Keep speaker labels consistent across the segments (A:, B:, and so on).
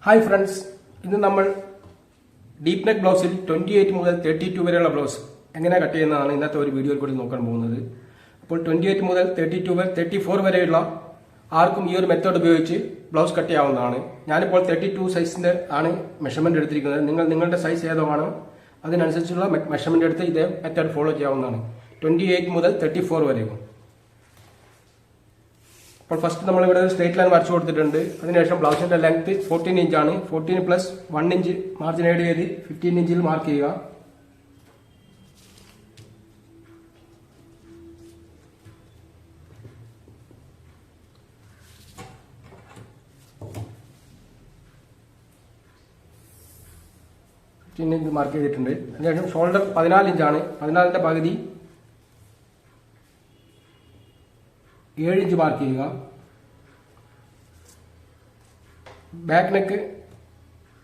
A: Hi friends, ഇന്ന് നമ്മൾ deep neck ബ്ലൗസിൽ 28 മുതൽ 32 വരെയുള്ള ബ്ലൗസ് എങ്ങനെ കട്ട് ചെയ്യുന്നതാണ് ഇന്നത്തെ ഒരു വീഡിയോയിൽ കൂടി നോക്കാൻ പോകുന്നത്. അപ്പോൾ 28 മുതൽ 32 മുതൽ 34 വരെയുള്ള ആർക്കും ഈ ഒരു മെത്തേഡ് ഉപയോഗിച്ച് ബ്ലൗസ് കട്ട് ചെയ്യാവുന്നതാണ്. ഞാനിപ്പോൾ 32 സൈസിന്റെ ആണ് മെഷർമെന്റ് എടുത്തിരിക്കുന്നത്. നിങ്ങളുടെ സൈസ് ഏതോ ആണോ അതിനനുസരിച്ചുള്ള മെഷർമെന്റ് എടുത്ത് ഇതേ മെത്തേഡ് ഫോളോ ചെയ്യാവുന്നതാണ്. 28 മുതൽ 34 വരെയും. അപ്പോൾ ഫസ്റ്റ് നമ്മളിവിടെ ഒരു സ്ട്രേറ്റ് ലൈൻ വരച്ചു കൊടുത്തിട്ടുണ്ട്. അതിനുശേഷം ബ്ലൗസിന്റെ ലെങ്ത് 14 ഇഞ്ചാണ്. 14 പ്ലസ് 1 ഇഞ്ച് മാർജിൻ ആഡ് ചെയ്ത് 15 ഇഞ്ചിൽ മാർക്ക് ചെയ്യുക. ഇഞ്ച് മാർക്ക് ചെയ്തിട്ടുണ്ട്. അതിനുശേഷം ഷോൾഡർ 14 ഇഞ്ചാണ്. 14ന്റെ പകുതി 7 ഇഞ്ച് മാർക്ക് ചെയ്യുക. ബാക്ക് നെക്ക്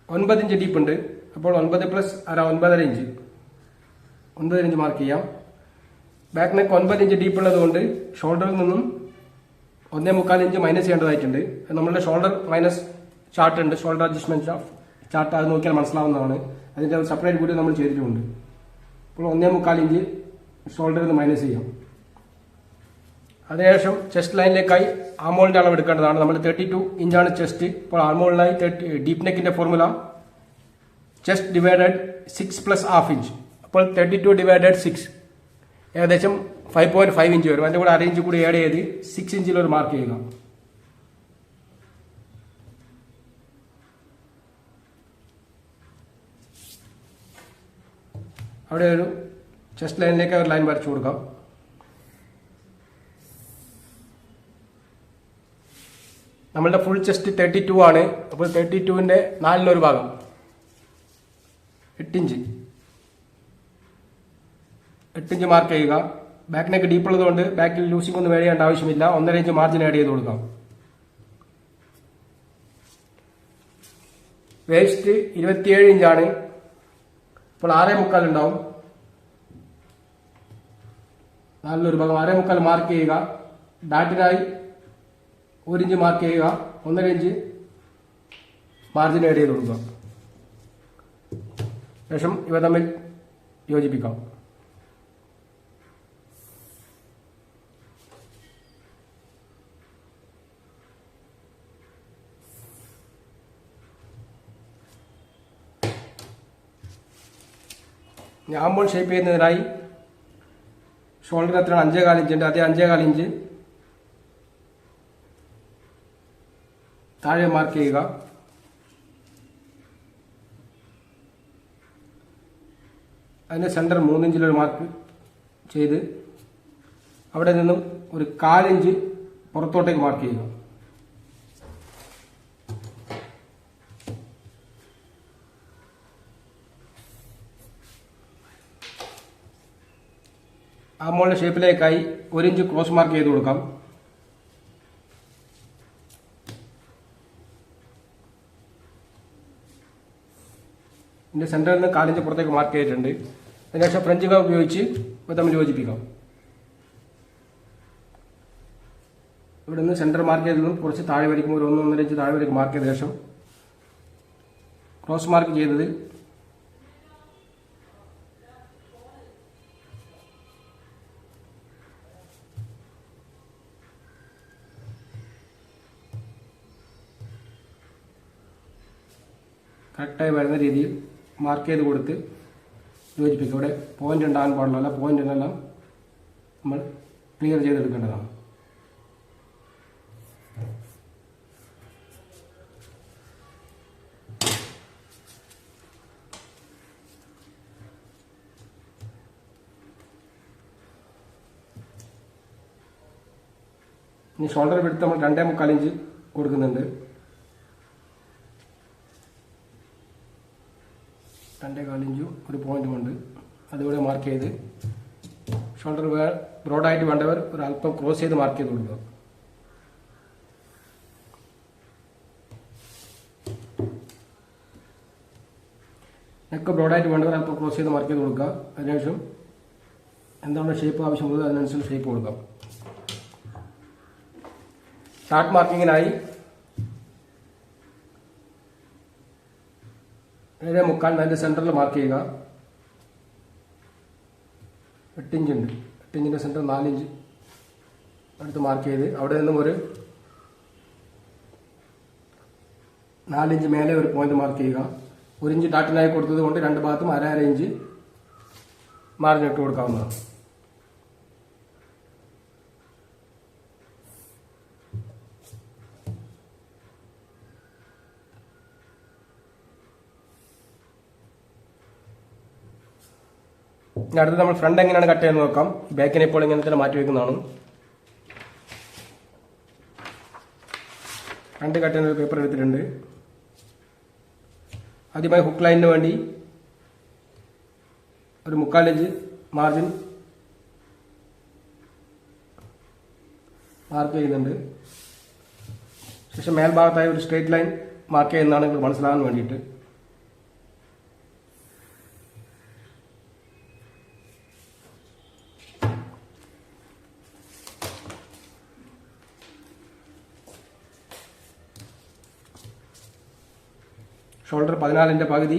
A: 9 ഇഞ്ച് ഡീപ്പ് ഉണ്ട്. അപ്പോൾ 9 പ്ലസ് 9.5 ഇഞ്ച് 9 ഇഞ്ച് മാർക്ക് ചെയ്യാം. ബാക്ക് നെക്ക് 9 ഇഞ്ച് ഡീപ്പ് ഉള്ളത് കൊണ്ട് ഷോൾഡറിൽ നിന്നും 1.25 ഇഞ്ച് മൈനസ് ചെയ്യേണ്ടതായിട്ടുണ്ട്. നമ്മളുടെ ഷോൾഡർ മൈനസ് ചാർട്ട് ഉണ്ട്, ഷോൾഡർ അഡ്ജസ്റ്റ്മെന്റ് ചാർട്ട്. അത് നോക്കിയാൽ മനസ്സിലാവുന്നതാണ്. അതിന്റെ സെപ്പറേറ്റ് വീഡിയോ നമ്മൾ ചെയ്തിട്ടുണ്ട്. അപ്പോൾ 1.25 ഇഞ്ച് ഷോൾഡറിൽ നിന്ന് മൈനസ് ചെയ്യാം. അതിനുശേഷം ചെസ്റ്റ് ലൈനിലേക്കായി ആമോളിന്റെ അളവ് എടുക്കേണ്ടതാണ്. നമ്മൾ 32 ഇഞ്ചാണ് ചെസ്റ്റ്. ഇപ്പോൾ ആർമോളിനായി ഡീപ് നെക്കിന്റെ formula chest divided 6 plus half inch. അപ്പോൾ 32 ഡിവൈഡഡ് 6 ഏകദേശം 5.5 ഇഞ്ച് വരും. അതിന്റെ കൂടെ 1/2 ഇഞ്ച് കൂടി ആഡ് ചെയ്ത് 6 ഇഞ്ചിൽ ഒരു മാർക്ക് ചെയ്യുക. അവിടെ ഒരു ചെസ്റ്റ് ലൈനിലേക്ക് ഒരു ലൈൻ വരച്ചു കൊടുക്കാം. നമ്മളുടെ ഫുൾ ചെസ്റ്റ് 32 ആണ്. അപ്പോൾ 32ന്റെ 4/1 ഭാഗം 8 ഇഞ്ച് മാർക്ക് ചെയ്യുക. ബാക്ക് നെക്ക് ഡീപ്പ് ഉള്ളതുകൊണ്ട് ബാക്കിൽ ലൂസിംഗ് ഒന്നും ആഡ് ചെയ്യേണ്ട ആവശ്യമില്ല. 1.5 ഇഞ്ച് മാർജിൻ ആഡ് ചെയ്ത് കൊടുക്കാം. വേസ്റ്റ് 27 ഇഞ്ചാണ്. ഇപ്പോൾ 6.25 ഉണ്ടാവും. 4/1 ഭാഗം 6.25 മാർക്ക് ചെയ്യുക. ഡാറ്റിനായി 1 ഇഞ്ച് മാർക്ക് ചെയ്യുക. 1.5 ഇഞ്ച് മാർജിൻ ആഡ് ചെയ്ത് കൊടുക്കുക. ശേഷം ഇവ തമ്മിൽ യോജിപ്പിക്കാം. ആമ്പോൾ ഷേപ്പ് ചെയ്യുന്നതിനായി ഷോൾഡർ എത്ര 5.25 ഇഞ്ച് ഉണ്ട്. അതേ 5.25 ഇഞ്ച് താഴെ മാർക്ക് ചെയ്യുക. അതിന്റെ സെന്റർ 3 ഇഞ്ചിലൊരു മാർക്ക് ചെയ്ത് അവിടെ നിന്നും ഒരു 1/4 ഇഞ്ച് പുറത്തോട്ടേക്ക് മാർക്ക് ചെയ്യുക. ആ മോളുടെ ഷേപ്പിലേക്കായി 1 ഇഞ്ച് ക്രോസ് മാർക്ക് ചെയ്ത് കൊടുക്കാം. ഇതിന്റെ സെന്ററിൽ നിന്ന് 1/4 ഇഞ്ച് പുറത്തേക്ക് മാർക്ക് ചെയ്തിട്ടുണ്ട്. അതിനുശേഷം ഫ്രഞ്ച് കർവ് ഉപയോഗിച്ച് തമ്മിൽ യോജിപ്പിക്കാം. ഇവിടെ നിന്ന് സെന്റർ മാർക്ക് ചെയ്തതും കുറച്ച് താഴെ വരയ്ക്കും. ഒരു 1-1.5 ഇഞ്ച് താഴെ വരയ്ക്ക് മാർക്ക് ചെയ്ത ശേഷം ക്രോസ് മാർക്ക് ചെയ്തത് കറക്റ്റായി വരുന്ന രീതിയിൽ മാർക്ക് ചെയ്ത് കൊടുത്ത് യോജിപ്പിക്കുക. ഇവിടെ പോയിന്റ് ഉണ്ടാകാൻ പാടില്ല. പോയിന്റിനെല്ലാം നമ്മൾ ക്ലിയർ ചെയ്തെടുക്കേണ്ടതാണ്. ഇനി ഷോൾഡർ വിഡ്ത്ത് നമ്മൾ 2.25 ഇഞ്ച് കൊടുക്കുന്നുണ്ട്. 2.25 ഇഞ്ചും ഒരു പോയിന്റും ഉണ്ട്. അതുകൂടെ മാർക്ക് ചെയ്ത് ഷോൾഡർ ബ്രോഡായിട്ട് വേണ്ടവർ ഒരു അല്പം ക്രോസ് ചെയ്ത് മാർക്ക് ചെയ്ത് കൊടുക്കുക. നെക്ക് ബ്രോഡായിട്ട് വേണ്ടവർ അല്പം ക്രോസ് ചെയ്ത് മാർക്ക് ചെയ്ത് കൊടുക്കുക. അതിനുശേഷം എന്താണ് ഷേപ്പ് ആവശ്യമുള്ളത് അതിനനുസരിച്ച് ഷേപ്പ് കൊടുക്കാം. ചാർട്ട് മാർക്കിങ്ങിനായി 7.25 അതിൻ്റെ സെൻറ്ററിൽ മാർക്ക് ചെയ്യുക. 8 ഇഞ്ച് ഉണ്ട്. 8 ഇഞ്ചിൻ്റെ സെൻറ്റർ 4 ഇഞ്ച് അടുത്ത് മാർക്ക് ചെയ്ത് അവിടെ നിന്നും ഒരു 4 ഇഞ്ച് മേലെ ഒരു പോയിന്റ് മാർക്ക് ചെയ്യുക. 1 ഇഞ്ച് ഡാട്ടിനായി കൊടുത്തത് കൊണ്ട് രണ്ട് ഭാഗത്തും അര ഇഞ്ച് മാർജിൻ ഇട്ട് കൊടുക്കാവുന്നതാണ്. ഇനി അടുത്ത് നമ്മൾ ഫ്രണ്ട് എങ്ങനെയാണ് കട്ട് ചെയ്യുന്നത് നോക്കാം. ബാക്കിനെ ഇപ്പോൾ ഇങ്ങനെ തന്നെ മാറ്റി വയ്ക്കുന്നതാണ്. ഫ്രണ്ട് കട്ട് ചെയ്യുന്ന പേപ്പർ എടുത്തിട്ടുണ്ട്. ആദ്യമായി ഹുക്ക് ലൈനിന് വേണ്ടി ഒരു 3/4 ഇഞ്ച് മാർജിൻ മാർക്ക് ചെയ്യുന്നുണ്ട്. ശേഷം മേൽഭാഗത്തായി ഒരു സ്ട്രേറ്റ് ലൈൻ മാർക്ക് ചെയ്യുന്നതാണ് നിങ്ങൾ മനസ്സിലാകാൻ വേണ്ടിയിട്ട്. ഷോൾഡർ 14 പകുതി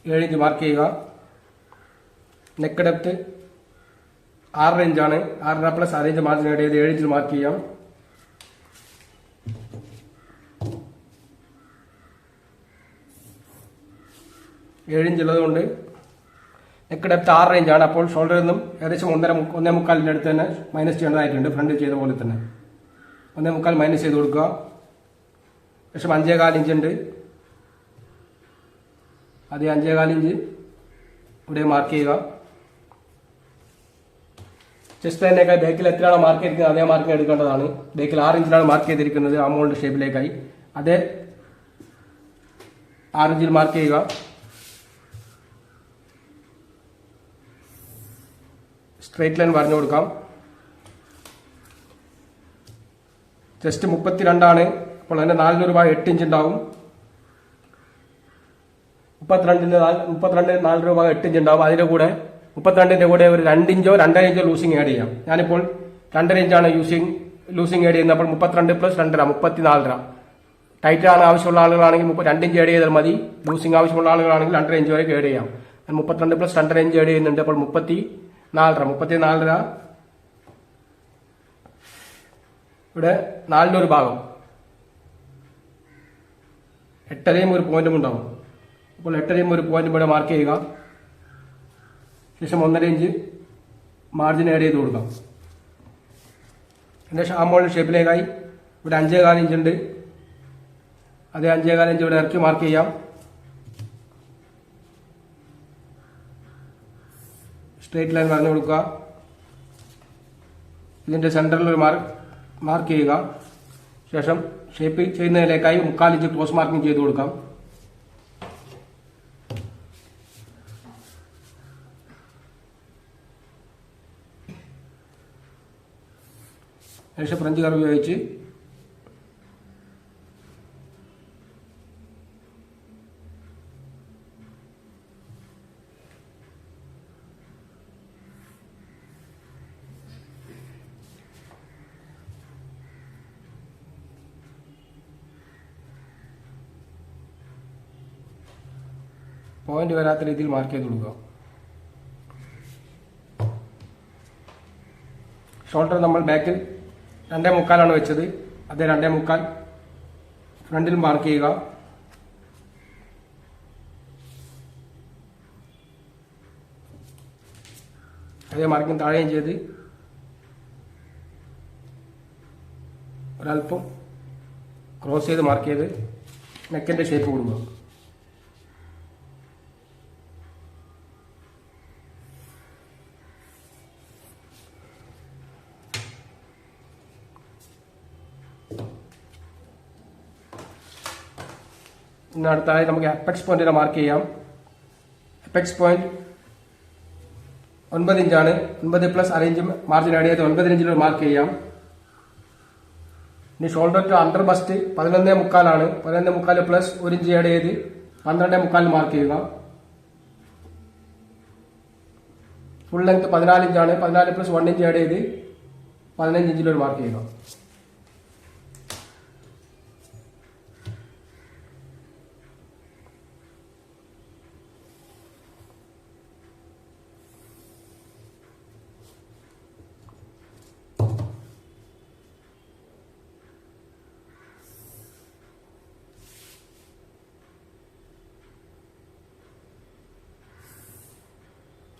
A: 7 ഇഞ്ച് മാർക്ക് ചെയ്യുക. നെക്ക് ഡെപ്ത് 6 ഇഞ്ചാണ്. 6.5 പ്ലസ് 1 ഇഞ്ച് മാർജിൻ ആഡ് ചെയ്ത് 7 ഇഞ്ചിൽ മാർക്ക് ചെയ്യാം. ഏഴ് ഇഞ്ച് ഉള്ളത് കൊണ്ട് നെക്ക് ഡെപ്ത് 6 ഇഞ്ചാണ്. അപ്പോൾ ഷോൾഡറിൽ നിന്നും ഏകദേശം 1.25 അടുത്ത് തന്നെ മൈനസ് ചെയ്യേണ്ടതായിട്ടുണ്ട്. ഫ്രണ്ടിൽ ചെയ്ത പോലെ തന്നെ 1.25 മൈനസ് ചെയ്ത് കൊടുക്കുക. ശേഷം 5.25 ഇഞ്ച് ഉണ്ട്. അതേ 5.25 ഇഞ്ച് ഇവിടെ മാർക്ക് ചെയ്യുക. ചെസ്റ്റ് ലൈനേക്കായി ബേക്കിൽ എത്രയാണോ മാർക്ക് ചെയ്തിരിക്കുന്നത് അതേ മാർക്കിംഗ് എടുക്കേണ്ടതാണ്. ബേക്കിൽ 6 ഇഞ്ചിലാണ് മാർക്ക് ചെയ്തിരിക്കുന്നത് ആമോൾഡ് ഷേപ്പിലേക്കായി. അതേ 6 ഇഞ്ചിൽ മാർക്ക് ചെയ്യുക. സ്ട്രേറ്റ് ലൈൻ വരഞ്ഞു കൊടുക്കാം. ചെസ്റ്റ് 32 അപ്പോൾ അതിന്റെ 400 ഭാഗം 8 ഇഞ്ച് ഉണ്ടാവും. 32 400 ഭാഗം 8 ഇഞ്ച് ഉണ്ടാവും. അതിന്റെ കൂടെ 32ന്റെ കൂടെ ഒരു 2 ഇഞ്ചോ 2.5 ഇഞ്ചോ ലൂസിങ് ആഡ് ചെയ്യാം. ഞാനിപ്പോൾ 2.5 ഇഞ്ചാണ് ലൂസിങ് ആഡ് ചെയ്യുന്നത്. അപ്പോൾ 32 പ്ലസ് 2.5 34. ടൈറ്റ് ആണ് ആവശ്യമുള്ള ആളുകളാണെങ്കിൽ 2 ഇഞ്ച് ആഡ് ചെയ്താൽ മതി. ലൂസിങ് ആവശ്യമുള്ള ആളുകളാണെങ്കിൽ 2.5 ഇഞ്ച് വരെ ആഡ് ചെയ്യാം. 32 പ്ലസ് 2.5 ഇഞ്ച് ആഡ് ചെയ്യുന്നുണ്ട്. അപ്പോൾ 34 ഇവിടെ 400 ഭാഗം 8.5 ഒരു പോയിന്റും ഉണ്ടാവും. അപ്പോൾ 8.5 ഒരു പോയിന്റും ഇവിടെ മാർക്ക് ചെയ്യുക. ശേഷം 1.5 ഇഞ്ച് മാർജിൻ ആഡ് ചെയ്ത് കൊടുക്കാം. എൻ്റെ ആമോൾഡ് ഷേപ്പിലേക്കായി ഇവിടെ 5.25 ഇഞ്ച് ഉണ്ട്. അതേ 5.25 ഇഞ്ച് ഇവിടെ ഇറക്കി മാർക്ക് ചെയ്യാം. സ്ട്രേറ്റ് ലൈൻ വരഞ്ഞു കൊടുക്കുക. ഇതിന്റെ സെന്ററിൽ ഒരു മാർക്ക് ചെയ്യുക. ശേഷം ഷേപ്പ് ചെയ്യുന്നതിലേക്കായി 3/4 ഇഞ്ച് ക്രോസ് മാർക്കിംഗ് ചെയ്ത് കൊടുക്കാം. ശേഷം ഫ്രഞ്ച് കർവ് ഉപയോഗിച്ച് പോയിന്റ് വരാത്ത രീതിയിൽ മാർക്ക് ചെയ്ത് കൊടുക്കുക. ഷോൾഡർ നമ്മൾ ബാക്കിൽ 2.25 വെച്ചത്. അതേ 2.25 ഫ്രണ്ടിൽ മാർക്ക് ചെയ്യുക. അതേ മാർക്കിംഗ് താഴെയും ചെയ്ത് ഒരല്പം ക്രോസ് ചെയ്ത് മാർക്ക് ചെയ്ത് നെക്കിന്റെ ഷേപ്പ് കൊടുക്കുക. ഇനി അടുത്തായി നമുക്ക് അപ്പെക്സ് പോയിന്റിനെ മാർക്ക് ചെയ്യാം. അപ്പെക്സ് പോയിന്റ് 9 ഇഞ്ചാണ്. 9 പ്ലസ് 1 ഇഞ്ച് മാർജിൻ ആഡ് ചെയ്ത് 9 ഇഞ്ചിൽ മാർക്ക് ചെയ്യാം. ഇനി shoulder to under bust 11.25 11.25 plus 1 inch add ചെയ്ത് 12.25 മാർക്ക് ചെയ്യുക. ഫുൾ ലെങ്ത് 14 ഇഞ്ചാണ്. 14 പ്ലസ് 1 ഇഞ്ച് ആഡ് ചെയ്ത് 15 ഇഞ്ചിൽ മാർക്ക് ചെയ്യുക.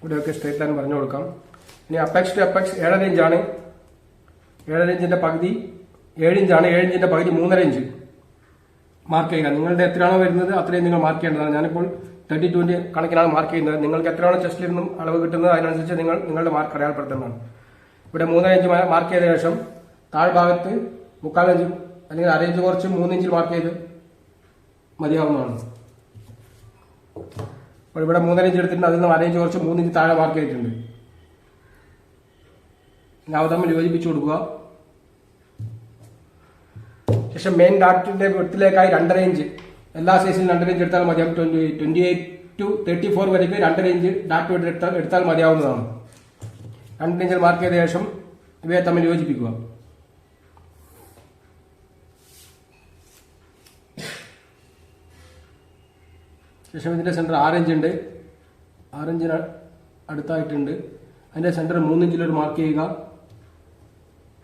A: ഇവിടെയൊക്കെ സ്ട്രേറ്റ് ലൈൻ പറഞ്ഞു കൊടുക്കാം. ഇനി അപ്പെക്സ് ടു അപ്പെക്സ് 7.5 ഇഞ്ചാണ്. 7.5 ഇഞ്ചിന്റെ പകുതി 7 ഇഞ്ചാണ്. 7 ഇഞ്ചിന്റെ പകുതി 3.5 ഇഞ്ച് മാർക്ക് ചെയ്യുക. നിങ്ങളുടെ എത്രയാണോ വരുന്നത് അത്രയും നിങ്ങൾ മാർക്ക് ചെയ്യേണ്ടതാണ്. ഞാനിപ്പോൾ 30-20 കണക്കിനാണ് മാർക്ക് ചെയ്യുന്നത്. നിങ്ങൾക്ക് എത്രയാണോ ചെസ്റ്റിൽ നിന്നും അളവ് കിട്ടുന്നത് അതിനനുസരിച്ച് നിങ്ങൾ നിങ്ങളുടെ മാർക്ക് അടയാളപ്പെടുത്തുന്നതാണ്. ഇവിടെ 3.5 ഇഞ്ച് മാർക്ക് ചെയ്ത ശേഷം താഴ്ഭാഗത്ത് 3/4 ഇഞ്ച് അല്ലെങ്കിൽ 1/2 ഇഞ്ച് കുറച്ച് 3 ഇഞ്ചിൽ മാർക്ക് ചെയ്ത് മതിയാവുന്നതാണ്. അപ്പോൾ ഇവിടെ 3.5 ഇഞ്ച് എടുത്തിട്ടുണ്ട്. അതിൽ നിന്ന് 1/2 ഇഞ്ച് കുറച്ച് 3 ഇഞ്ച് താഴെ മാർക്ക് ചെയ്തിട്ടുണ്ട്. അവ തമ്മിൽ യോജിപ്പിച്ചു കൊടുക്കുക. ശേഷം മെയിൻ ഡാറ്റിന്റെ വിടത്തിലേക്കായി 2.5 ഇഞ്ച് എല്ലാ സൈസിലും 2.5 ഇഞ്ച് എടുത്താൽ മതിയാവും. 28 to 34 വരയ്ക്ക് 2.5 ഇഞ്ച് ഡാറ്റ് എടുത്താൽ മതിയാവുന്നതാണ്. 2 ഇഞ്ചിൽ മാർക്ക് ചെയ്ത ശേഷം ഇവയെ തമ്മിൽ യോജിപ്പിക്കുക. ശേഷം ഇതിന്റെ സെന്റർ 6 ഇഞ്ച് ഉണ്ട്. 6 ഇഞ്ചിന് അടുത്തായിട്ടുണ്ട്. അതിന്റെ സെന്റർ 3 ഇഞ്ചിലൊരു മാർക്ക് ചെയ്യുക.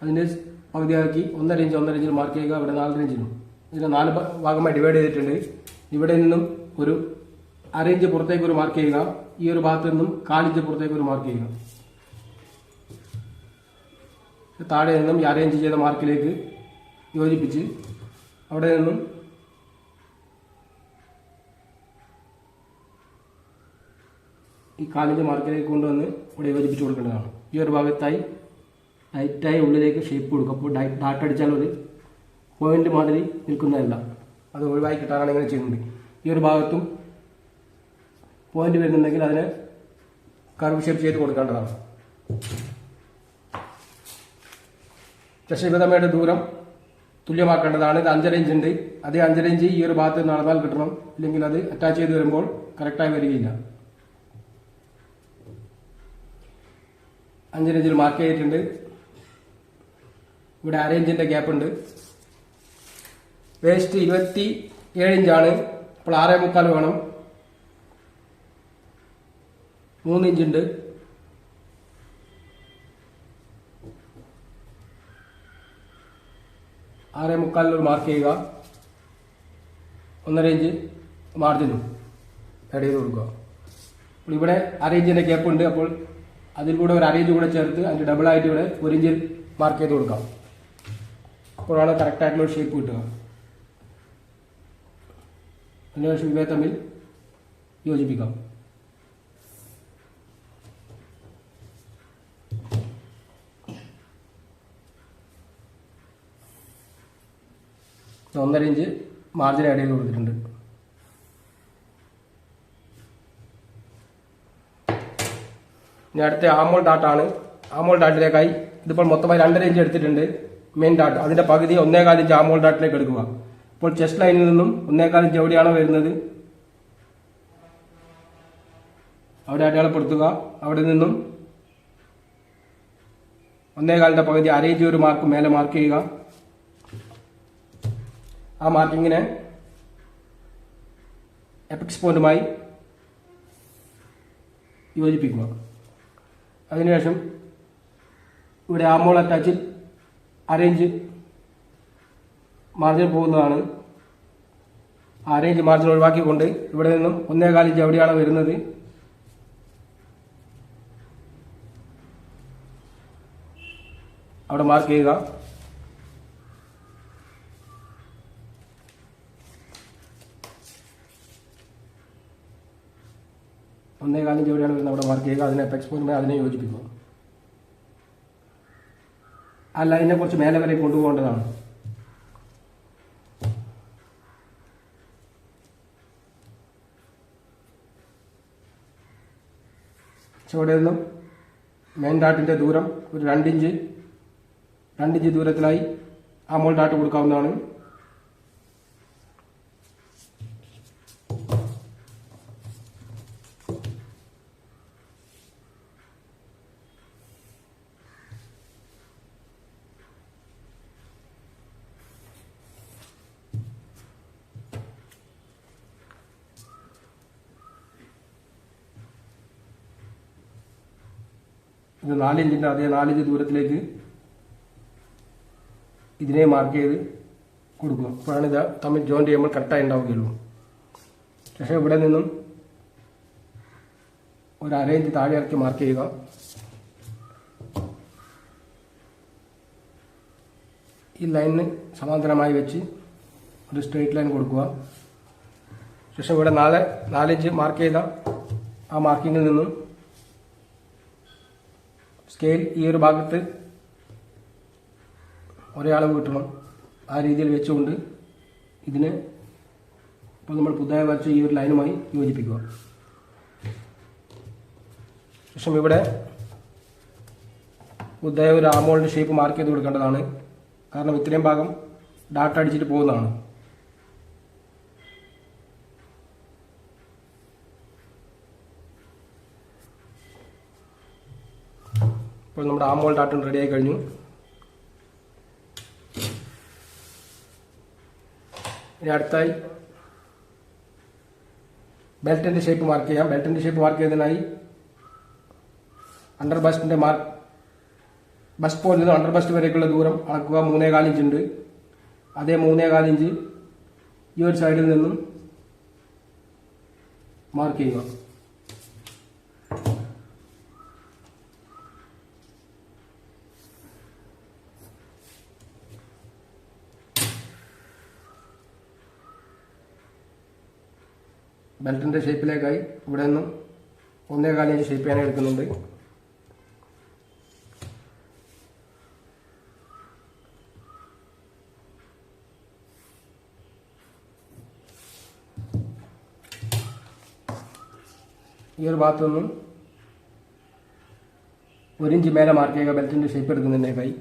A: അതിന്റെ പകുതിയാക്കി 1.5 ഇഞ്ചിൽ മാർക്ക് ചെയ്യുക. ഇവിടെ 4.5 ഇഞ്ചിനും ഇതിനെ 4 ഭാഗമായി ഡിവൈഡ് ചെയ്തിട്ടുണ്ട്. ഇവിടെ നിന്നും ഒരു 1/2 ഇഞ്ച് പുറത്തേക്ക് ഒരു മാർക്ക് ചെയ്യുക. ഈ ഒരു ഭാഗത്ത് നിന്നും 1/4 ഇഞ്ച് പുറത്തേക്ക് ഒരു മാർക്ക് ചെയ്യുക. താഴെ നിന്നും ഈ 1/2 ഇഞ്ച് ചെയ്ത മാർക്കിലേക്ക് യോജിപ്പിച്ച് അവിടെ നിന്നും ഈ 1/4 ഇഞ്ച് മാർക്കിലേക്ക് കൊണ്ടുവന്ന് ഇവിടെ യോജിപ്പിച്ച് കൊടുക്കേണ്ടതാണ്. ഈ ഒരു ഭാഗത്തായി ടൈറ്റായി ഉള്ളിലേക്ക് ഷേപ്പ് കൊടുക്കും. അപ്പോൾ ഡാട്ട് അടിച്ചാൽ ഒരു പോയിന്റ് മാതിരി നിൽക്കുന്നതല്ല, അത് ഒഴിവായി കിട്ടാനാണ് ഇങ്ങനെ ചെയ്യുന്നത്. ഈ ഒരു ഭാഗത്തും പോയിന്റ് വരുന്നുണ്ടെങ്കിൽ അതിനെ കർവ് ഷേപ്പ് ചെയ്ത് കൊടുക്കേണ്ടതാണ്. ശേഷം ഇവ തമ്മിലുള്ള ദൂരം തുല്യമാക്കേണ്ടതാണ്. ഇത് 5.5 ഇഞ്ച് ഉണ്ട്. അതേ 5.5 ഇഞ്ച് ഈ ഒരു ഭാഗത്ത് നടന്നാൽ കിട്ടണം, ഇല്ലെങ്കിൽ അത് അറ്റാച്ച് ചെയ്ത് വരുമ്പോൾ കറക്റ്റായി വരികയില്ല. 5.5 ഇഞ്ചിൽ മാർക്ക് ചെയ്തിട്ടുണ്ട്. ഇവിടെ 1/2 ഇഞ്ചിന്റെ ഗ്യാപ്പ് ഉണ്ട്. വേസ്റ്റ് 27 ഇഞ്ചാണ്. അപ്പോൾ 6.75 വേണം. 3 ഇഞ്ച് ഉണ്ട്. 6.75 മാർക്ക് ചെയ്യുക. 1.5 ഇഞ്ച് മാർജിനും ആഡ് ചെയ്ത് കൊടുക്കുക. അപ്പോൾ ഇവിടെ 1/2 ഇഞ്ചിന്റെ ഗ്യാപ്പ് ഉണ്ട്. അപ്പോൾ അതിൽ കൂടെ ഒരു 1/2 ഇഞ്ച് കൂടെ ചേർത്ത് അതിന്റെ ഡബിൾ ആയിട്ട് ഇവിടെ 1 ഇഞ്ചിൽ മാർക്ക് ചെയ്ത് കൊടുക്കാം. അപ്പോഴാണ് കറക്റ്റ് ആയിട്ടുള്ള ഒരു ഷേപ്പ് കിട്ടുക. അതിനുശേഷം ഇവയെ തമ്മിൽ യോജിപ്പിക്കാം. ഒന്നര ഇഞ്ച് മാർജിൻ ആഡ് ചെയ്ത് കൊടുത്തിട്ടുണ്ട്. ഇനി അടുത്ത ആമോൾ ഡാട്ടാണ്. ആമോൾ ഡാട്ടിലേക്കായി ഇതിപ്പോൾ മൊത്തമായി 2.5 ഇഞ്ച് എടുത്തിട്ടുണ്ട്. മെയിൻ ഡാട്ട് അതിന്റെ പകുതി 1.25 ഇഞ്ച് ആമോൾ ഡാട്ടിലേക്ക് എടുക്കുക. ഇപ്പോൾ ചെസ്റ്റ് ലൈനിൽ നിന്നും 1.25 ഇഞ്ച് എവിടെയാണോ വരുന്നത് അവിടെ അടയാളപ്പെടുത്തുക. അവിടെ നിന്നും 1.25 പകുതി 1/2 ഇഞ്ച് ഒരു മാർക്ക് മേലെ മാർക്ക് ചെയ്യുക. ആ മാർക്കിങ്ങിനെ എപ്പിക്സ് പോയിന്റുമായി യോജിപ്പിക്കുക. അതിനുശേഷം ഇവിടെ ആമോൾ അറ്റാച്ചിൽ 1/2 ഇഞ്ച് മാർജിൻ പോകുന്നതാണ്. 1/2 ഇഞ്ച് മാർജിൻ ഒഴിവാക്കിക്കൊണ്ട് ഇവിടെ നിന്നും 1.25 ഇഞ്ച് എവിടെയാണ് വരുന്നത് അവിടെ മാർക്ക് ചെയ്യുക. ഒന്നേകാലിഞ്ച് എവിടെയാണ് വരുന്നത് അവിടെ മാർക്ക് ചെയ്യുക. അതിനെ എപ്പെക്സ് പോയിന്റുമായി അതിനെ യോജിപ്പിക്കുക. ആ ലൈനെ കുറച്ച് മേലെ വരെ കൊണ്ടുപോകേണ്ടതാണ്. ഇവിടെ നിന്നും മെയിൻ ഡാട്ടിന്റെ ദൂരം ഒരു 2 ഇഞ്ച് ദൂരത്തിലായി ആമോൾ ഡാട്ട് കൊടുക്കാവുന്നതാണ്. ഇത് 4 ഇഞ്ചിന്റെ അതേ 4 ഇഞ്ച് ദൂരത്തിലേക്ക് ഇതിനെ മാർക്ക് ചെയ്ത് കൊടുക്കുക. അപ്പോഴാണ് ഇത് തമ്മിൽ ജോയിന്റ് ചെയ്യുമ്പോൾ കറക്റ്റായി ഉണ്ടാവുകയുള്ളൂ. പക്ഷേ ഇവിടെ നിന്നും ഒരു അര ഇഞ്ച് താഴെ ഇറക്കി മാർക്ക് ചെയ്യുക. ഈ ലൈനിന് സമാന്തരമായി വെച്ച് ഒരു സ്ട്രെയിറ്റ് ലൈൻ കൊടുക്കുക. ശേഷം ഇവിടെ 4 ഇഞ്ച് മാർക്ക് ചെയ്ത ആ മാർക്കിങ്ങിൽ നിന്നും സ്കെയിൽ ഈ ഒരു ഭാഗത്ത് ഒരേ അളവ് കിട്ടണം. ആ രീതിയിൽ വെച്ചുകൊണ്ട് ഇതിനെ ഇപ്പോൾ നമ്മൾ പുതുതായി വരച്ച ഈ ഒരു ലൈനുമായി യോജിപ്പിക്കുക. ശേഷം ഇവിടെ പുതുതായ ഒരു ആമോളിൻ്റെ ഷേപ്പ് മാർക്ക് ചെയ്ത് കൊടുക്കേണ്ടതാണ്. കാരണം ഇത്രയും ഭാഗം ഡാട്ട അടിച്ചിട്ട് പോകുന്നതാണ്. ഇപ്പോൾ നമ്മുടെ ആമോൾ ഡാട്ട റെഡിയായി കഴിഞ്ഞു. ഇനി അടുത്തായി ബെൽറ്റിൻ്റെ ഷേപ്പ് മാർക്ക് ചെയ്യാം. ബെൽറ്റിൻ്റെ ഷേപ്പ് മാർക്ക് ചെയ്യുന്നതിനായി അണ്ടർ ബസ്റ്റിൻ്റെ ബസ്റ്റ് പോയിന്റിൽ നിന്ന് അണ്ടർ ബസ്റ്റ് വരേക്കുള്ള ദൂരം അളക്കുക. 3.25 ഇഞ്ച് ഉണ്ട്. അതേ 3.25 ഇഞ്ച് ഈ ഒരു സൈഡിൽ നിന്നും മാർക്ക് ചെയ്യുക. ബെൽറ്റിൻ്റെ ഷേപ്പിലേക്കായി ഇവിടെ നിന്നും 1.25 ഇഞ്ച് ഷേപ്പ് ചെയ്യാൻ എടുക്കുന്നുണ്ട്. ഈ ഒരു ഭാഗത്തു നിന്നും 1 ഇഞ്ച് മേലെ മാർക്ക് ചെയ്യുക. ബെൽറ്റിൻ്റെ ഷേപ്പ് എടുക്കുന്നതിനേക്കായി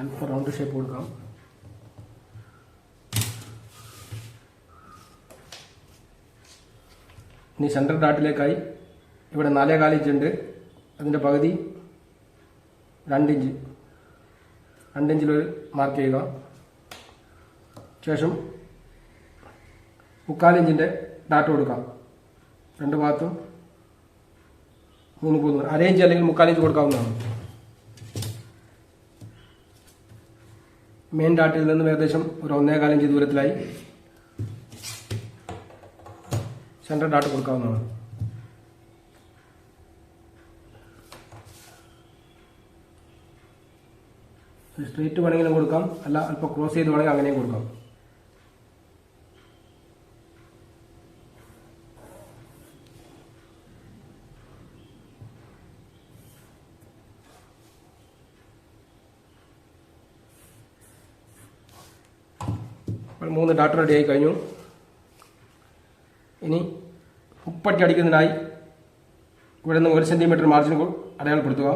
A: അല്പം റൗണ്ട് ഷേപ്പ് കൊടുക്കാം. ഇനി സെൻറ്റർ ഡാട്ടിലേക്കായി ഇവിടെ 4.25 ഇഞ്ച് ഉണ്ട്. അതിൻ്റെ പകുതി 2 ഇഞ്ച് 2 ഇഞ്ചിലൊരു മാർക്ക് ചെയ്യുക. ശേഷം 3/4 ഇഞ്ചിൻ്റെ ഡാട്ട് കൊടുക്കാം. രണ്ട് ഭാഗത്തും 3 അര ഇഞ്ച് അല്ലെങ്കിൽ 3/4 ഇഞ്ച് കൊടുക്കാവുന്നതാണ്. മെയിൻ ഡാട്ടിൽ നിന്നും ഏകദേശം ഒരു 1.25 ഇഞ്ച് ദൂരത്തിലായി സെൻട്രൽ ഡാട്ട് കൊടുക്കാവുന്നതാണ്. സ്ട്രെയിറ്റ് വേണമെങ്കിലും കൊടുക്കാം, അല്ല അല്പം ക്രോസ് ചെയ്ത് വേണമെങ്കിൽ അങ്ങനെയും കൊടുക്കാം. അപ്പോൾ 3 ഡാറ്റ റെഡി ആയി കഴിഞ്ഞു. ഇനി ഉപ്പട്ടി അടിക്കുന്നതിനായി ഇവിടെ നിന്ന് 1 സെന്റിമീറ്റർ മാർജിൻ അടയാളപ്പെടുത്തുക.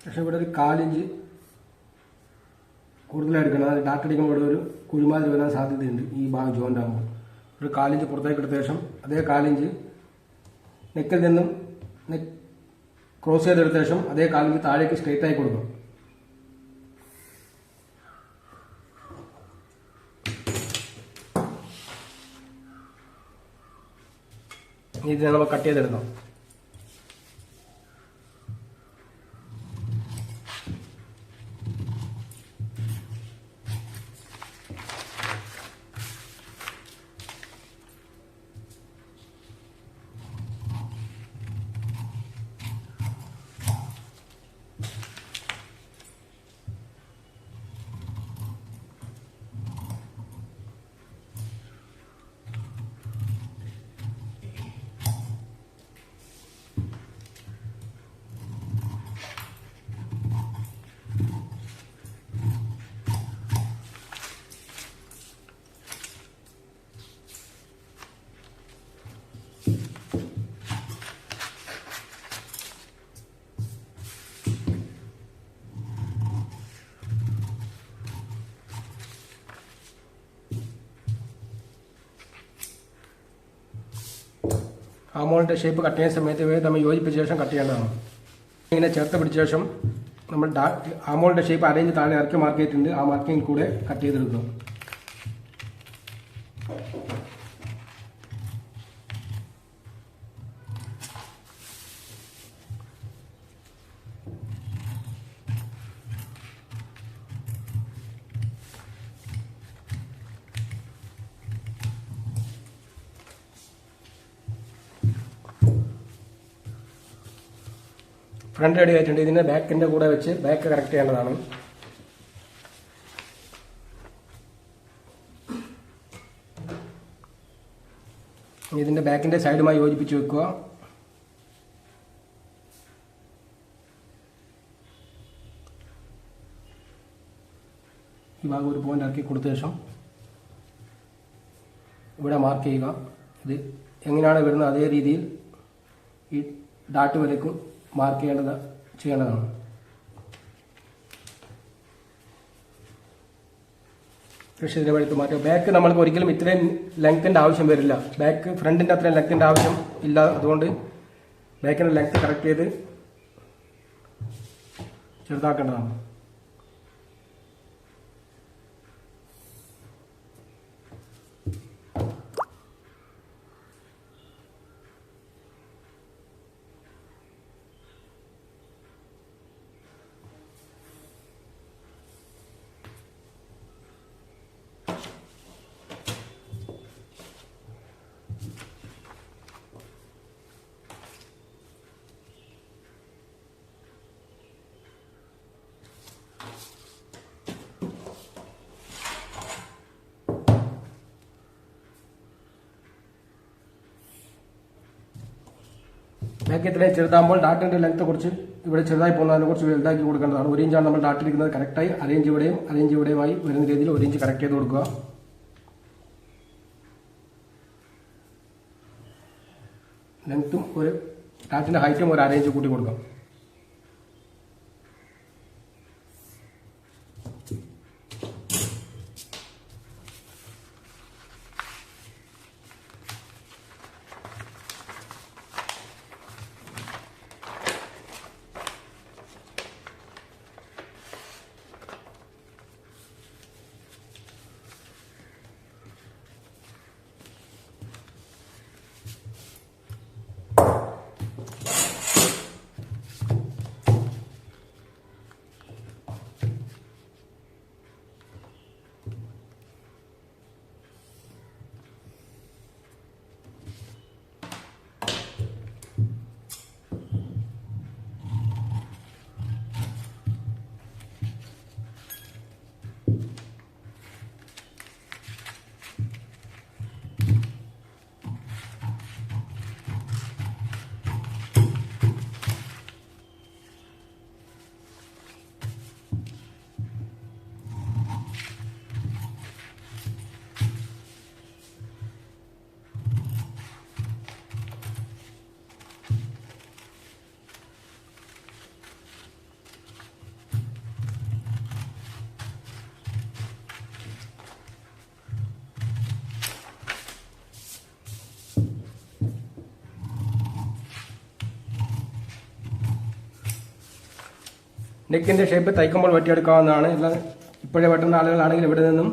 A: പക്ഷെ ഇവിടെ ഒരു 1/4 ഇഞ്ച് കൂടുതലായിരിക്കണം. അത് ഡാറ്റ അടിക്കുമ്പോൾ ഇവിടെ ഒരു കുഴിമാതിരി വരാൻ സാധ്യതയുണ്ട്. ഈ ഭാഗം ജോയിൻ്റ് ആകുമ്പോൾ ഒരു 1/4 ഇഞ്ച് പുറത്തേക്ക് എടുത്ത ശേഷം അതേ 1/4 ഇഞ്ച് നെക്കിൽ നിന്നും ക്രോസ് ചെയ്തെടുത്ത ശേഷം അതേ 1/4 ഇഞ്ച് താഴേക്ക് സ്ട്രെയിറ്റ് ആയി കൊടുക്കും. ഇത് നമ്മൾ കട്ട് ചെയ്തെടുക്കാം. ആമോളിൻ്റെ ഷേപ്പ് കട്ട് ചെയ്യുന്ന സമയത്ത് ഇവയെ നമ്മൾ യോജിപ്പിച്ച ശേഷം കട്ട് ചെയ്യേണ്ടതാണ്. ഇങ്ങനെ ചേർത്ത് പിടിച്ച ശേഷം നമ്മൾ ആമോളിൻ്റെ ഷേപ്പ് അരയിഞ്ച് താഴെ ഇറക്കി മാർക്ക് ചെയ്തിട്ടുണ്ട്. ആ മാർക്കിങ്ങിൽ കൂടെ കട്ട് ചെയ്തെടുക്കും. ഫ്രണ്ട് റെഡി ആയിട്ടുണ്ട്. ഇതിനെ ബാക്കിൻ്റെ കൂടെ വെച്ച് ബാക്ക് കറക്റ്റ് ചെയ്യേണ്ടതാണ്. ഇതിൻ്റെ ബാക്കിൻ്റെ സൈഡുമായി യോജിപ്പിച്ച് വെക്കുക. ഈ ഭാഗം ഒരു പോയിന്റ് ആക്കി കൊടുത്ത ശേഷം ഇവിടെ മാർക്ക് ചെയ്യുക. ഇത് എങ്ങനെയാണ് വരുന്നത് അതേ രീതിയിൽ ഈ ഡാട്ട് വരയ്ക്കും മാർക്ക് ചെയ്യേണ്ടതാണ്. പക്ഷേ ഇതിനെ എടുത്ത് മാറ്റുക. ബാക്ക് നമ്മൾക്ക് ഒരിക്കലും ഇത്രയും ലെങ്ത്തിൻ്റെ ആവശ്യം വരില്ല. ബാക്ക് ഫ്രണ്ടിൻ്റെ അത്രയും ലെങ്ത്തിൻ്റെ ആവശ്യം ഇല്ല. അതുകൊണ്ട് ബാക്കിൻ്റെ ലെങ്ത്ത് കറക്റ്റ് ചെയ്ത് ചെറുതാക്കേണ്ടതാണ്. ബാക്ക് ഇത്രയും ചെറുതാകുമ്പോൾ ഡാറ്റിൻ്റെ ലെങ്ത്ത് കുറച്ച് ഇവിടെ ചെറുതായി പോകുന്നതിനെ കുറച്ച് വലുതാക്കി കൊടുക്കേണ്ടതാണ്. 1 ഇഞ്ചാണ് നമ്മൾ ഡാറ്റിരിക്കുന്നത്. കറക്റ്റായി അരയിഞ്ച് ഇവിടെയുമായി വരുന്ന രീതിയിൽ 1 ഇഞ്ച് കറക്റ്റ് ചെയ്ത് കൊടുക്കുക. ലെങ്ത്തും ഒരു ഡാറ്റിൻ്റെ ഹൈറ്റും ഒരു അരയിഞ്ച് കൂട്ടി കൊടുക്കാം. നെക്കിൻ്റെ ഷേപ്പ് തയ്ക്കുമ്പോൾ വെട്ടിയെടുക്കാവുന്നതാണ്. എല്ലാം ഇപ്പോഴേ വെട്ടുന്ന ആളുകളാണെങ്കിൽ ഇവിടെ നിന്നും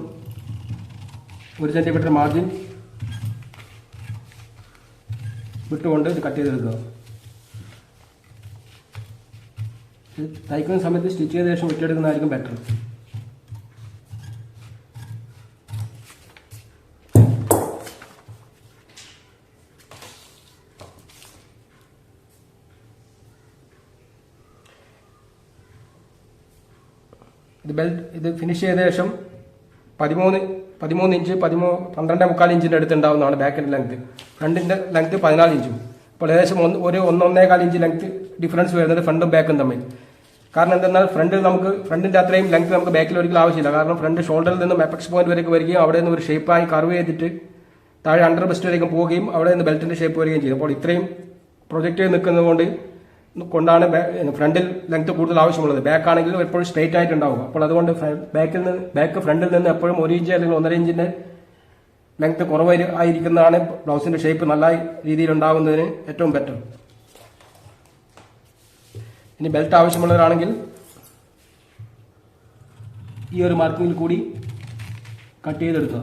A: 1 സെൻറ്റിമീറ്റർ മാർജിൻ വിട്ടുകൊണ്ട് ഇത് കട്ട് ചെയ്തെടുക്കുക. തയ്ക്കുന്ന സമയത്ത് സ്റ്റിച്ച് ചെയ്ത ശേഷം വെട്ടിയെടുക്കുന്നതായിരിക്കും ബെറ്റർ. ഇത് ഫിനിഷ് ചെയ്ത ശേഷം 13 ഇഞ്ച് 12.25 ഇഞ്ചിൻ്റെ അടുത്തുണ്ടാവുന്നതാണ് ബാക്കിൻ്റെ ലെങ്ത്. ഫ്രണ്ടിൻ്റെ ലെങ്ത് 14 ഇഞ്ചും. അപ്പോൾ ഏകദേശം 1.25 ഇഞ്ച് ലെങ്ത് ഡിഫറൻസ് വരുന്നത് ഫ്രണ്ടും ബാക്കും തമ്മിൽ. കാരണം എന്തെന്നാൽ ഫ്രണ്ടിൻ്റെ അത്രയും ലെങ്ത് നമുക്ക് ബാക്കിൽ ഒരിക്കലും ആവശ്യമില്ല. കാരണം ഫ്രണ്ട് ഷോൾഡറിൽ നിന്നും അപെക്സ് പോയിന്റ് വരേക്ക് വരികയും അവിടെ നിന്ന് ഒരു ഷേപ്പായി കർവ് ചെയ്തിട്ട് താഴെ അണ്ടർ ബെസ്റ്റ് വരേക്കും പോവുകയും അവിടെ നിന്ന് ബെൽറ്റിൻ്റെ ഷേപ്പ് വരികയും ചെയ്യും. അപ്പോൾ ഇത്രയും പ്രൊജക്റ്റ് ചെയ്ത് നിൽക്കുന്നത് കൊണ്ടാണ് ഫ്രണ്ടിൽ ലെങ്ത് കൂടുതൽ ആവശ്യമുള്ളത്. ബാക്ക് ആണെങ്കിലും എപ്പോഴും സ്ട്രേറ്റ് ആയിട്ടുണ്ടാവും. അപ്പോൾ അതുകൊണ്ട് ബാക്ക് ഫ്രണ്ടിൽ നിന്ന് എപ്പോഴും 1 ഇഞ്ച് അല്ലെങ്കിൽ 1.5 ഇഞ്ചിന്റെ ലെങ്ത് കുറവായിരിക്കുന്നതാണ് ബ്ലൗസിന്റെ ഷേപ്പ് നല്ല രീതിയിൽ ഉണ്ടാകുന്നതിന് ഏറ്റവും ബെറ്റർ. ഇനി ബെൽറ്റ് ആവശ്യമുള്ളവരാണെങ്കിൽ ഈ ഒരു മാർക്കിങ്ങിൽ കൂടി കട്ട് ചെയ്തെടുക്കുക.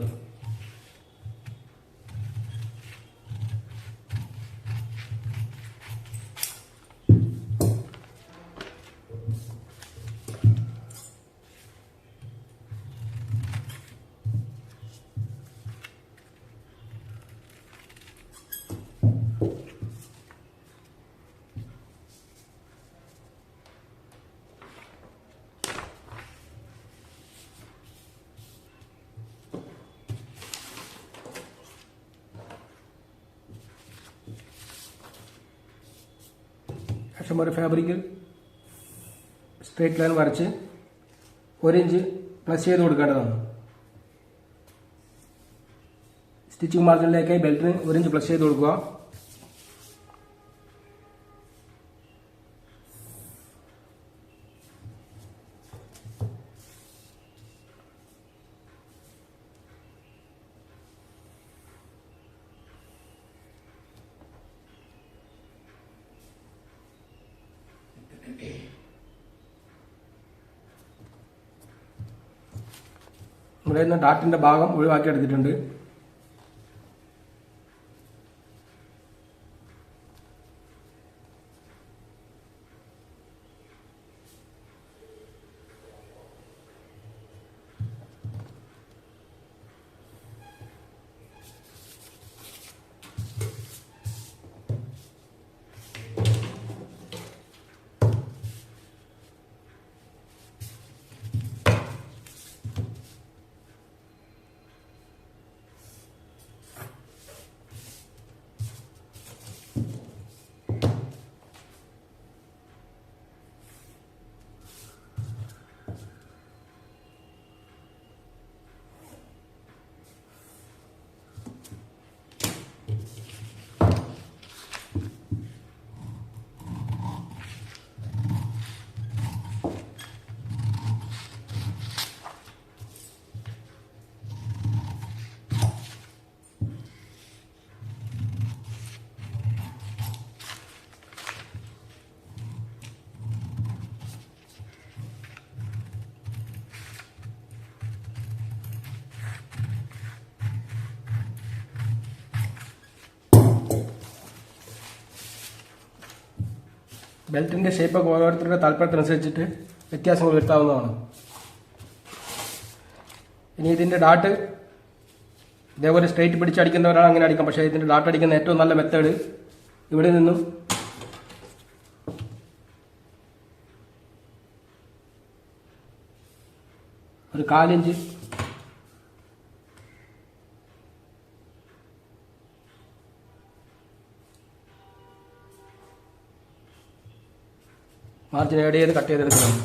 A: ശേഷം ഒരു ഫാബ്രിക്കിൽ സ്ട്രേറ്റ് ലൈൻ വരച്ച് 1 ഇഞ്ച് പ്ലസ് ചെയ്ത് കൊടുക്കേണ്ടതാണ്. സ്റ്റിച്ചിങ് മാർജിനിലേക്കായി ബെൽറ്റിന് 1 ഇഞ്ച് പ്ലസ് ചെയ്ത് കൊടുക്കുക. ഇവിടെ നിന്ന് ഡാറ്റിന്റെ ഭാഗം ഒഴിവാക്കി എടുത്തിട്ടുണ്ട്. ബെൽറ്റിന്റെ ഷേപ്പ് ഒക്കെ ഓരോരുത്തരുടെ താല്പര്യത്തിനനുസരിച്ചിട്ട് വ്യത്യാസങ്ങൾ വരുത്താവുന്നതാണ്. ഇനി ഇതിന്റെ ഡാട്ട് ഇതേപോലെ സ്ട്രേറ്റ് പിടിച്ചടിക്കുന്നവരാണ് അങ്ങനെ അടിക്കാം. പക്ഷേ ഇതിന്റെ ഡാട്ട് അടിക്കുന്ന ഏറ്റവും നല്ല മെത്തേഡ് ഇവിടെ നിന്നും ഒരു 1/4 ഇഞ്ച് മാർജിൻ ആഡ് ചെയ്ത് കട്ട് ചെയ്തെടുക്കണം.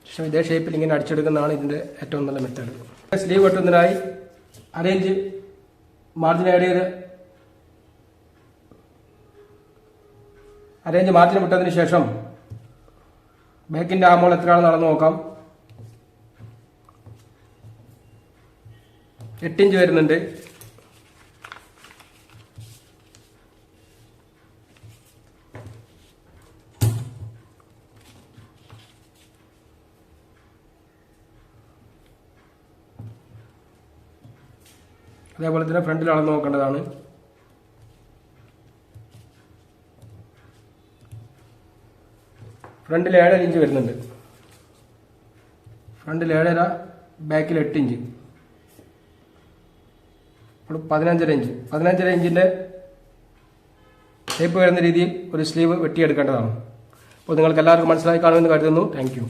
A: ശേഷം ഇതേ ഷേപ്പിൽ ഇങ്ങനെ അടിച്ചെടുക്കുന്നതാണ് ഇതിന്റെ ഏറ്റവും നല്ല മെത്തേഡ്. സ്ലീവ് വെട്ടുന്നതിനായി 1/2 ഇഞ്ച് മാർജിൻ ആഡ് ചെയ്ത് 1/2 ഇഞ്ച് മാർജിൻ വിട്ടതിന് ശേഷം ബാക്കിന്റെ ആമോൾ എത്രയാണെന്ന് നടന്നു നോക്കാം. 8 ഇഞ്ച് വരുന്നുണ്ട്. അതേപോലെ തന്നെ ഫ്രണ്ടിൽ അളന്ന് നോക്കേണ്ടതാണ്. ഫ്രണ്ടിൽ 7.5 ഇഞ്ച് വരുന്നുണ്ട്. ഫ്രണ്ടിൽ 7.5, ബാക്കിൽ 8 ഇഞ്ച്, 15.5 ഇഞ്ച്. 15.5 ഇഞ്ചിന്റെ ഷേപ്പ് വരുന്ന രീതിയിൽ ഒരു സ്ലീവ് വെട്ടിയെടുക്കേണ്ടതാണ്. അപ്പോൾ നിങ്ങൾക്ക് എല്ലാവർക്കും മനസ്സിലായി കാണുമെന്ന് കരുതുന്നു. Thank you.